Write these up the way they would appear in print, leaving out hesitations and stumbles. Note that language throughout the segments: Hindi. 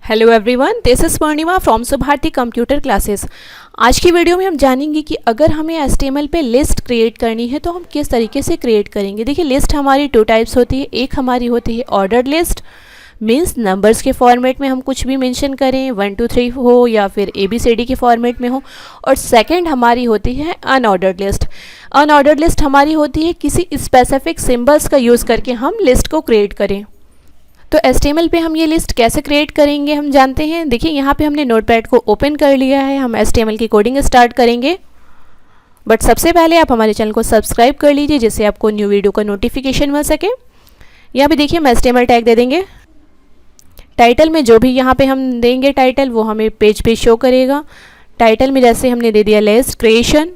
Hello everyone, this is Purnima from Subharti computer classes. आज की वीडियो में हम जानेंगे कि अगर हमें HTML पे लिस्ट क्रिएट करनी है तो हम किस तरीके से क्रिएट करेंगे। देखिए, लिस्ट हमारी टू टाइप्स होती है। एक हमारी होती है ऑर्डर्ड लिस्ट, मीन्स नंबर्स के फॉर्मेट में हम कुछ भी मेंशन करें, 1 2 3 हो या फिर ABCD के फॉर्मेट में हो। और सेकंड हमारी होती है अनऑर्डर्ड लिस्ट। अनऑर्डर्ड लिस्ट हमारी होती है किसी स्पेसिफिक सिंबल्स का यूज़ करके हम लिस्ट को क्रिएट करें। तो HTML पे हम ये लिस्ट कैसे क्रिएट करेंगे हम जानते हैं। देखिए, यहाँ पे हमने नोटपैड को ओपन कर लिया है, हम HTML की कोडिंग स्टार्ट करेंगे। बट सबसे पहले आप हमारे चैनल को सब्सक्राइब कर लीजिए जिससे आपको न्यू वीडियो का नोटिफिकेशन मिल सके। यहाँ पे देखिए हम HTML टैग दे देंगे। टाइटल में जो भी यहाँ पे हम देंगे टाइटल, वो हमें पेज पे शो करेगा। टाइटल में जैसे हमने दे दिया लिस्ट क्रिएशन,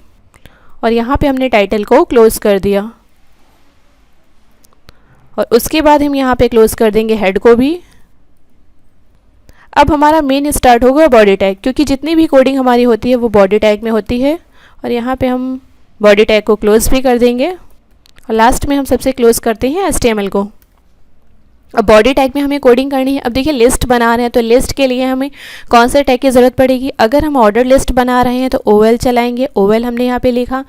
और यहाँ पे हमने टाइटल को क्लोज कर दिया। और उसके बाद हम यहाँ पे क्लोज कर देंगे हेड को भी। अब हमारा मेन स्टार्ट होगा बॉडी टैग, क्योंकि जितनी भी कोडिंग हमारी होती है वो बॉडी टैग में होती है। और यहाँ पे हम बॉडी टैग को क्लोज भी कर देंगे। और लास्ट में हम सबसे क्लोज करते हैं HTML को। अब बॉडी टैग में हमें कोडिंग करनी है। अब देखिए, लिस्ट बना रहे हैं तो लिस्ट के लिए हमें कौन से टैग की ज़रूरत पड़ेगी। अगर हम ऑर्डर लिस्ट बना रहे हैं तो OL चलाएंगे। OL हमने यहाँ पे लिखा।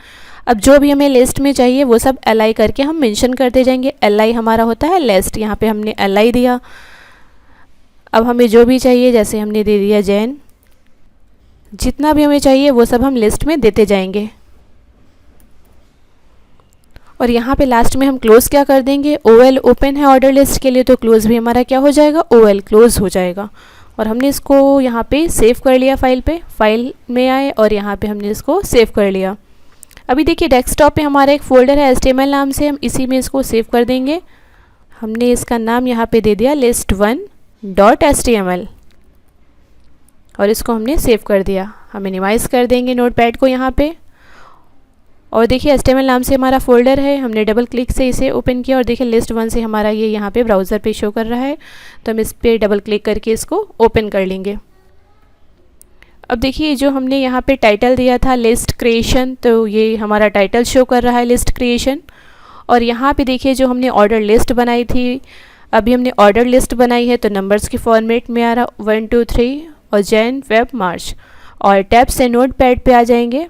अब जो भी हमें लिस्ट में चाहिए वो सब LI करके हम मेंशन करते जाएंगे। LI हमारा होता है लिस्ट, यहाँ पे हमने LI दिया। अब हमें जो भी चाहिए, जैसे हमने दे दिया जैन, जितना भी हमें चाहिए वो सब हम लिस्ट में देते जाएंगे। और यहाँ पे लास्ट में हम क्लोज क्या कर देंगे, OL ओपन है ऑर्डर लिस्ट के लिए तो क्लोज भी हमारा क्या हो जाएगा, OL क्लोज हो जाएगा। और हमने इसको यहाँ पे सेव कर लिया, फाइल में आए और यहाँ पे हमने इसको सेव कर लिया। अभी देखिए, डेस्कटॉप पे हमारा एक फ़ोल्डर है HTML नाम से, हम इसी में इसको सेव कर देंगे। हमने इसका नाम यहाँ पे दे दिया list1.html और इसको हमने सेव कर दिया। हम मिनिमाइज़ कर देंगे नोटपैड को यहाँ पे। और देखिए, HTML नाम से हमारा फ़ोल्डर है, हमने डबल क्लिक से इसे ओपन किया और देखिए list1 से हमारा ये यहाँ पे ब्राउज़र पे शो कर रहा है। तो हम इस पर डबल क्लिक करके इसको ओपन कर लेंगे। अब देखिए, जो हमने यहाँ पे टाइटल दिया था लिस्ट क्रिएशन, तो ये हमारा टाइटल शो कर रहा है लिस्ट क्रिएशन। और यहाँ पे देखिए, जो हमने ऑर्डर लिस्ट बनाई थी, अभी हमने ऑर्डर लिस्ट बनाई है तो नंबर्स के फॉर्मेट में आ रहा 1 2 3 और जैन फेब मार्च। और टैब से नोटपैड पे आ जाएंगे।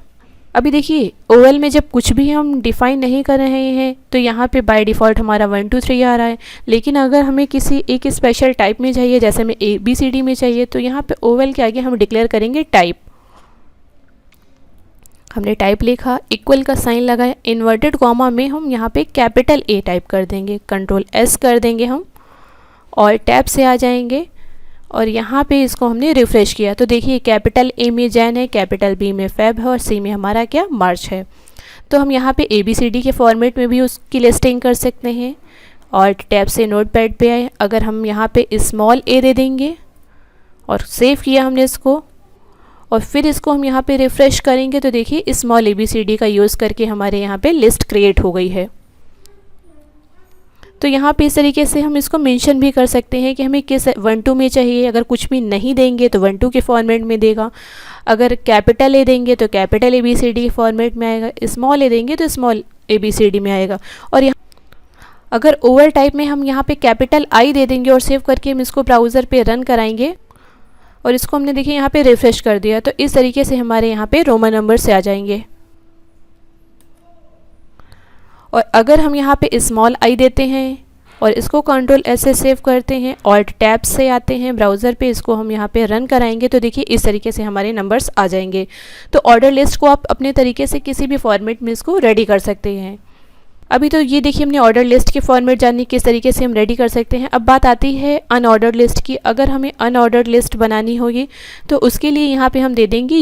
अभी देखिए, OL में जब कुछ भी हम डिफ़ाइन नहीं कर रहे हैं तो यहाँ पे बाय डिफ़ॉल्ट हमारा 1 2 3 आ रहा है। लेकिन अगर हमें किसी एक स्पेशल टाइप में चाहिए, जैसे हमें ABCD में चाहिए, तो यहाँ पे OL के आगे हम डिक्लेयर करेंगे टाइप। हमने टाइप लिखा, इक्वल का साइन लगाया, इन्वर्टेड कॉमा में हम यहाँ पे कैपिटल A टाइप कर देंगे, Ctrl+S कर देंगे हम और टैब से आ जाएंगे। और यहाँ पे इसको हमने रिफ़्रेश किया तो देखिए, कैपिटल A में जैन है, कैपिटल B में फेब है और C में हमारा क्या मार्च है। तो हम यहाँ पे ABCD के फॉर्मेट में भी उसकी लिस्टिंग कर सकते हैं। और टैब से नोटपैड पे आए, अगर हम यहाँ पे स्मॉल a दे देंगे और सेव किया हमने इसको, और फिर इसको हम यहाँ पे रिफ़्रेश करेंगे तो देखिए, स्मॉल ABCD का यूज़ करके हमारे यहाँ पे लिस्ट क्रिएट हो गई है। तो यहाँ पे इस तरीके से हम इसको मेंशन भी कर सकते हैं कि हमें किस 1 2 में चाहिए। अगर कुछ भी नहीं देंगे तो 1 2 के फॉर्मेट में देगा। अगर कैपिटल A देंगे तो कैपिटल ABCD के फॉर्मेट में आएगा, स्मॉल a देंगे तो स्मॉल ABCD में आएगा। और यहाँ अगर OL टाइप में हम यहाँ पे कैपिटल I दे देंगे और सेव करके हम इसको ब्राउज़र पे रन कराएंगे और इसको हमने देखिए यहाँ पे रिफ़्रेश कर दिया, तो इस तरीके से हमारे यहाँ पे रोमन नंबर से आ जाएंगे। और अगर हम यहाँ पे स्मॉल I देते हैं और इसको Ctrl+S से सेव करते हैं, ऑल्ट टैब से आते हैं ब्राउज़र पे, इसको हम यहाँ पे रन कराएंगे तो देखिए इस तरीके से हमारे नंबर्स आ जाएंगे। तो ऑर्डर लिस्ट को आप अपने तरीके से किसी भी फॉर्मेट में इसको रेडी कर सकते हैं। अभी तो ये देखिए, हमने ऑर्डर लिस्ट के फॉर्मेट जानने किस तरीके से हम रेडी कर सकते हैं। अब बात आती है अनऑर्डर्ड लिस्ट की। अगर हमें अनऑर्डर्ड लिस्ट बनानी होगी तो उसके लिए यहाँ पे हम दे देंगे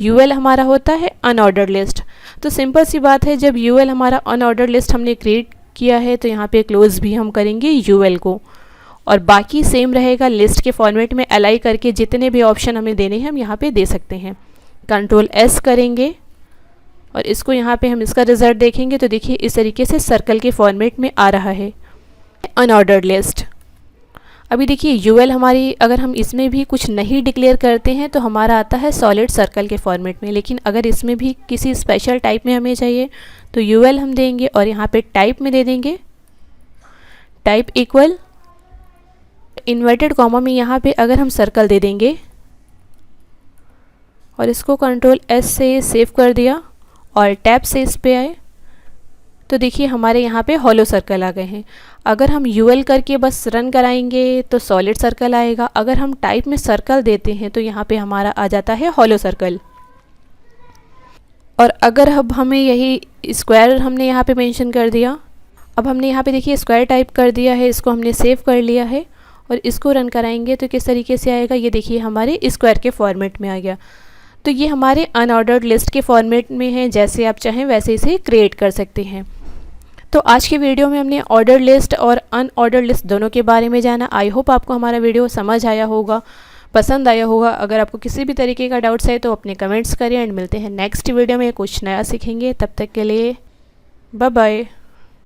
UL हमारा होता है अनऑर्डर्ड लिस्ट। तो सिंपल सी बात है, जब UL हमारा अनऑर्डर्ड लिस्ट हमने क्रिएट किया है तो यहाँ पे क्लोज भी हम करेंगे UL को। और बाकी सेम रहेगा, लिस्ट के फॉर्मेट में LI करके जितने भी ऑप्शन हमें देने हैं हम यहाँ पे दे सकते हैं। Ctrl+S करेंगे और इसको यहाँ पे हम इसका रिजल्ट देखेंगे तो देखिए इस तरीके से सर्कल के फॉर्मेट में आ रहा है अनऑर्डर्ड लिस्ट। अभी देखिए, UL हमारी, अगर हम इसमें भी कुछ नहीं डिक्लेयर करते हैं तो हमारा आता है सॉलिड सर्कल के फॉर्मेट में। लेकिन अगर इसमें भी किसी स्पेशल टाइप में हमें चाहिए तो UL हम देंगे और यहाँ पे टाइप में दे देंगे टाइप इक्वल इन्वर्टेड कॉमा में यहाँ पे अगर हम सर्कल दे देंगे और इसको कंट्रोल एस से सेव कर दिया और टैब से इस पे आए, तो देखिए हमारे यहाँ पे हॉलो सर्कल आ गए हैं। अगर हम यूएल करके बस रन कराएंगे तो सॉलिड सर्कल आएगा। अगर हम टाइप में सर्कल देते हैं तो यहाँ पे हमारा आ जाता है हॉलो सर्कल। और अगर अब हमें यही स्क्वायर हमने यहाँ पे मेंशन कर दिया, अब हमने यहाँ पे देखिए स्क्वायर टाइप कर दिया है, इसको हमने सेव कर लिया है और इसको रन कराएंगे तो किस तरीके से आएगा, ये देखिए हमारे स्क्वायर के फॉर्मेट में आ गया। तो ये हमारे अनऑर्डर्ड लिस्ट के फॉर्मेट में है, जैसे आप चाहें वैसे इसे क्रिएट कर सकते हैं। तो आज की वीडियो में हमने ऑर्डर लिस्ट और अनऑर्डर लिस्ट दोनों के बारे में जाना। आई होप आपको हमारा वीडियो समझ आया होगा, पसंद आया होगा। अगर आपको किसी भी तरीके का डाउट्स है तो अपने कमेंट्स करें एंड मिलते हैं नेक्स्ट वीडियो में, कुछ नया सीखेंगे। तब तक के लिए बाय बाय।